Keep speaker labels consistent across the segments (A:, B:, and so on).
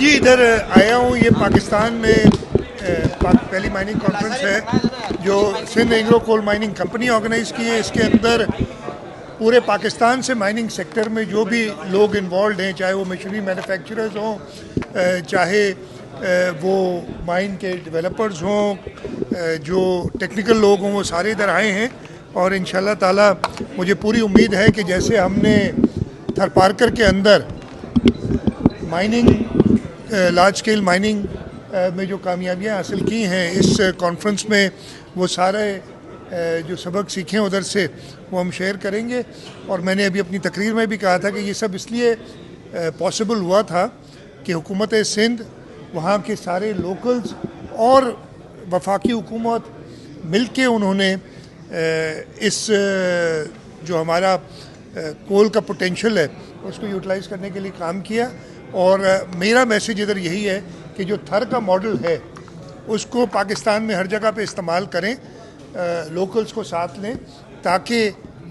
A: जी इधर आया हूँ। ये पाकिस्तान में पहली माइनिंग कॉन्फ्रेंस है जो Sindh agro coal mining company organize की है। इसके अंदर पूरे पाकिस्तान से माइनिंग सेक्टर में जो भी लोग इन्वॉल्व हैं, चाहे वो मशीनरी मैन्युफैक्चरर्स हों, चाहे वो माइन के डेवलपर्स हों, जो टेक्निकल लोग हों, वो सारे इधर आए हैं। और इंशाल्लाह ताला मुझे पूरी उम्मीद है कि जैसे हमने थरपारकर के अंदर माइनिंग लार्ज स्केल माइनिंग में जो कामयाबियाँ हासिल की हैं, इस कॉन्फ्रेंस में वो सारे जो सबक सीखे उधर से वो हम शेयर करेंगे। और मैंने अभी अपनी तकरीर में भी कहा था कि ये सब इसलिए पॉसिबल हुआ था कि हुकूमत सिंध, वहाँ के सारे लोकल्स और वफाकी हुकूमत मिल के उन्होंने इस जो हमारा कोल का पोटेंशियल है उसको यूटिलाइज़ करने के लिए काम किया। और मेरा मैसेज इधर यही है कि जो थर का मॉडल है उसको पाकिस्तान में हर जगह पे इस्तेमाल करें, लोकल्स को साथ लें ताकि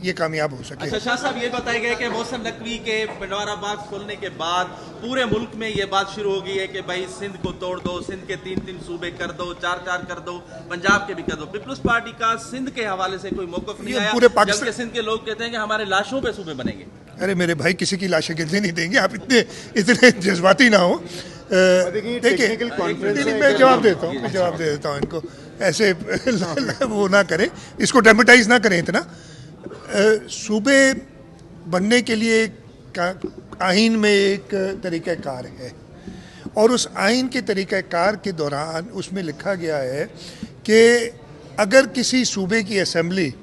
A: ये कामयाब हो सके।
B: अच्छा शाह साहब, ये बताया गया कि मोहसिन नकवी के पिंडवाराबाद खोलने के बाद पूरे मुल्क में ये बात शुरू हो गई है कि भाई सिंध को तोड़ दो, सिंध के 3-3 सूबे कर दो, 4-4 कर दो, पंजाब के भी कर दो। पीपल्स पार्टी का सिंध के हवाले से कोई मौक़िफ़ नहीं आया, जबकि सिंध के लोग कहते हैं कि हमारे लाशों पे सूबे बनेंगे।
A: अरे मेरे भाई, किसी की लाशें गिरने नहीं देंगे, आप इतने जज्बाती ना हो। देखिए मैं जवाब दे देता हूँ इनको, ऐसे वो ना करें, इसको ड्रामेटाइज ना करें इतना। सूबे बनने के लिए आइन में एक तरीक़ाकार है और उस आइन के तरीक़ाकार के दौरान उसमें लिखा गया है कि अगर किसी सूबे की असेंबली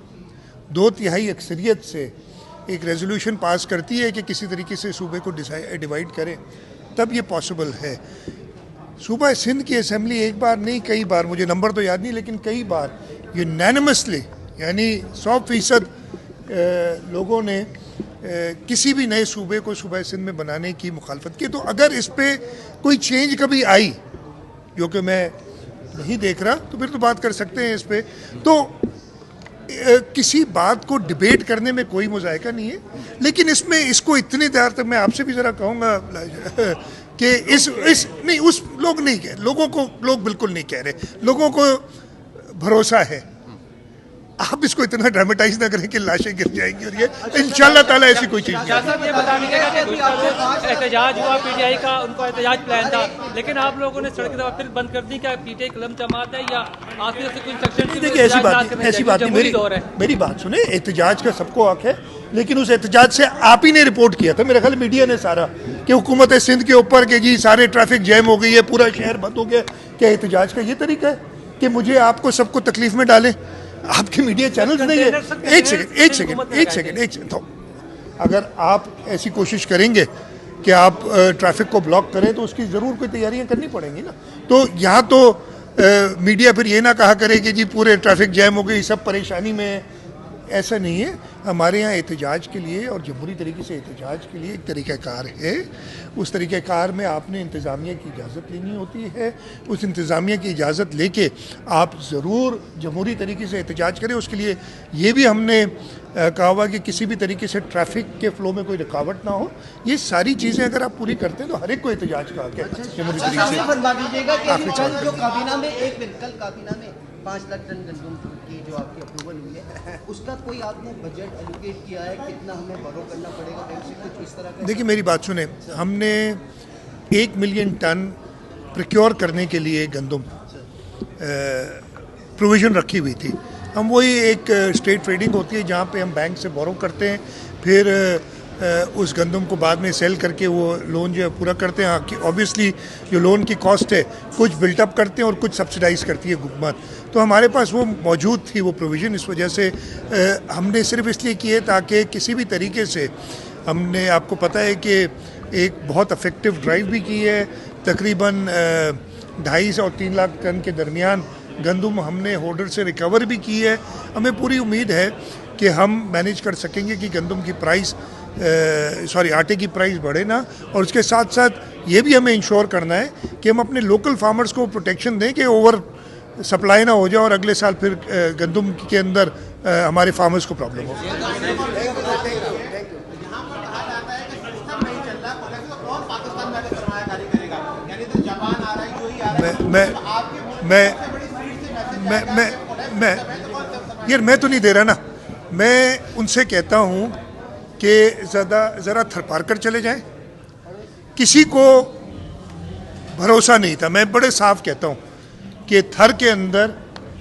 A: 2/3 अक्सरियत से एक रेजोल्यूशन पास करती है कि किसी तरीके से सूबे को डिवाइड करें, तब ये पॉसिबल है। सूबा सिंध की असेंबली एक बार नहीं कई बार, मुझे नंबर तो याद नहीं, लेकिन कई बार यूनानिमसली यानी 100% लोगों ने किसी भी नए सूबे को सूबा सिंध में बनाने की मुखालफत की। तो अगर इस पर कोई चेंज कभी आई, जो कि मैं नहीं देख रहा, तो फिर तो बात कर सकते हैं इस पर। तो किसी बात को डिबेट करने में कोई मुज़ायका नहीं है, लेकिन इसमें इसको इतनी देर तक मैं आपसे भी ज़रा कहूँगा कि नहीं, उस लोग नहीं कह, लोग बिल्कुल नहीं कह रहे, लोगों को भरोसा है। आप इसको इतना ड्रामेटाइज ना करें कि लाशें गिर जाएंगी, और ये इंशाल्लाह ताला ऐसी कोई चीज़ नहीं।
C: ये बता दीजिएगा कि एहतजाज हुआ पीटीआई का, उनका एहतजाज प्लान था, लेकिन आप लोगों ने सड़क दफा फिर बंद कर दी। क्या पीटीआई कलम जमात है या आखिर से कुछ सेक्शन?
A: देखिए ऐसी बात नहीं, मेरी बात सुने, एहतजाज का सबको हक है, लेकिन उस एहतजाज से आप ही ने रिपोर्ट किया था, मेरे ख्याल मीडिया ने सारा, कि हुकूमत सिंध के ऊपर कि जी सारे ट्रैफिक जैम हो गई है, पूरा शहर बंद हो गया। क्या एहतजाज का ये तरीका है कि मुझे आपको सबको तकलीफ में डालें? आपके मीडिया चैनल्स नहीं है। एक सेकंड। तो अगर आप ऐसी कोशिश करेंगे कि आप ट्रैफिक को ब्लॉक करें, तो उसकी ज़रूर कोई तैयारियां करनी पड़ेंगी ना। तो यहाँ तो मीडिया फिर ये ना कहा करे कि जी पूरे ट्रैफिक जैम हो गई, सब परेशानी में। ऐसा नहीं है। हमारे यहाँ एहतजाज के लिए और जमहूरी तरीके से एहतजाज के लिए एक तरीक़ाकार है। उस तरीक़ाकार में आपने इंतज़ामिया की इजाज़त लेनी होती है। उस इंतज़ामिया की इजाज़त लेके आप ज़रूर जमहूरी तरीके से एहतजाज करें। उसके लिए ये भी हमने कहा हुआ कि किसी भी तरीके से ट्रैफिक के फ़्लो में कोई रुकावट ना हो। ये सारी चीज़ें अगर आप पूरी करते हैं तो हर एक को एहतजाज का हक है जमहूरी तरीके से।
D: कल काबीना में 5 लाख टन गंदम की जो आपकी अप्रूवल हुई है, उसका कोई आपने बजट एलोकेट किया है? कितना हमें बोरो करना पड़ेगा बैंक से, कुछ इस तरह का?
A: देखिए मेरी बात सुने, हमने 1 मिलियन टन प्रोक्योर करने के लिए गंदम प्रोविज़न रखी हुई थी। हम वही एक स्टेट ट्रेडिंग होती है जहाँ पे हम बैंक से बोरो करते हैं, फिर उस गंदम को बाद में सेल करके वो लोन जो है पूरा करते हैं। हाँ, ऑब्वियसली जो लोन की कॉस्ट है कुछ बिल्टअप करते हैं और कुछ सब्सिडाइज़ करती है हुकूमत। तो हमारे पास वो मौजूद थी वो प्रोविज़न। इस वजह से हमने सिर्फ इसलिए किए ताकि किसी भी तरीके से, हमने आपको पता है कि एक बहुत इफेक्टिव ड्राइव भी की है। तकरीबन 2.5 और 3 लाख टन के दरमियान गंदम हमने होल्डर से रिकवर भी की है। हमें पूरी उम्मीद है कि हम मैनेज कर सकेंगे कि गंदम की प्राइस आटे की प्राइस बढ़े ना। और उसके साथ साथ ये भी हमें इंश्योर करना है कि हम अपने लोकल फार्मर्स को प्रोटेक्शन दें कि ओवर सप्लाई ना हो जाए और अगले साल फिर गंदम के अंदर हमारे फार्मर्स को प्रॉब्लम हो। यार मैं तो नहीं दे रहा ना। मैं उनसे कहता हूँ कि ज़रा थरपार कर चले जाएं। किसी को भरोसा नहीं था। मैं बड़े साफ कहता हूँ कि थर के अंदर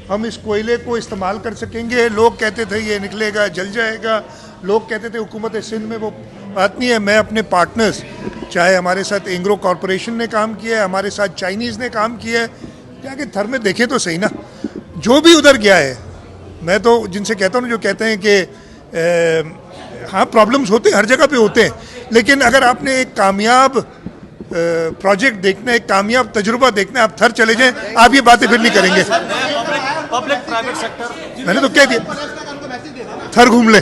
A: हम इस कोयले को इस्तेमाल कर सकेंगे। लोग कहते थे ये निकलेगा जल जाएगा, लोग कहते थे हुकूमत सिंध में वो बात नहीं है। मैं अपने पार्टनर्स, चाहे हमारे साथ एंग्रो कॉरपोरेशन ने काम किया है, हमारे साथ चाइनीज़ ने काम किया है, जाके थर में देखें तो सही ना। जो भी उधर गया है, मैं तो जिनसे कहता हूँ, जो कहते हैं कि हाँ प्रॉब्लम्स होते हैं, हर जगह पे होते हैं, लेकिन अगर आपने एक कामयाब प्रोजेक्ट देखना है, एक कामयाब तजुर्बा देखना है, आप थर चले जाएं, आप ये बातें फिर नहीं करेंगे।
B: पब्लिक प्राइवेट सेक्टर,
A: मैंने तो कह दिया, थर घूम ले।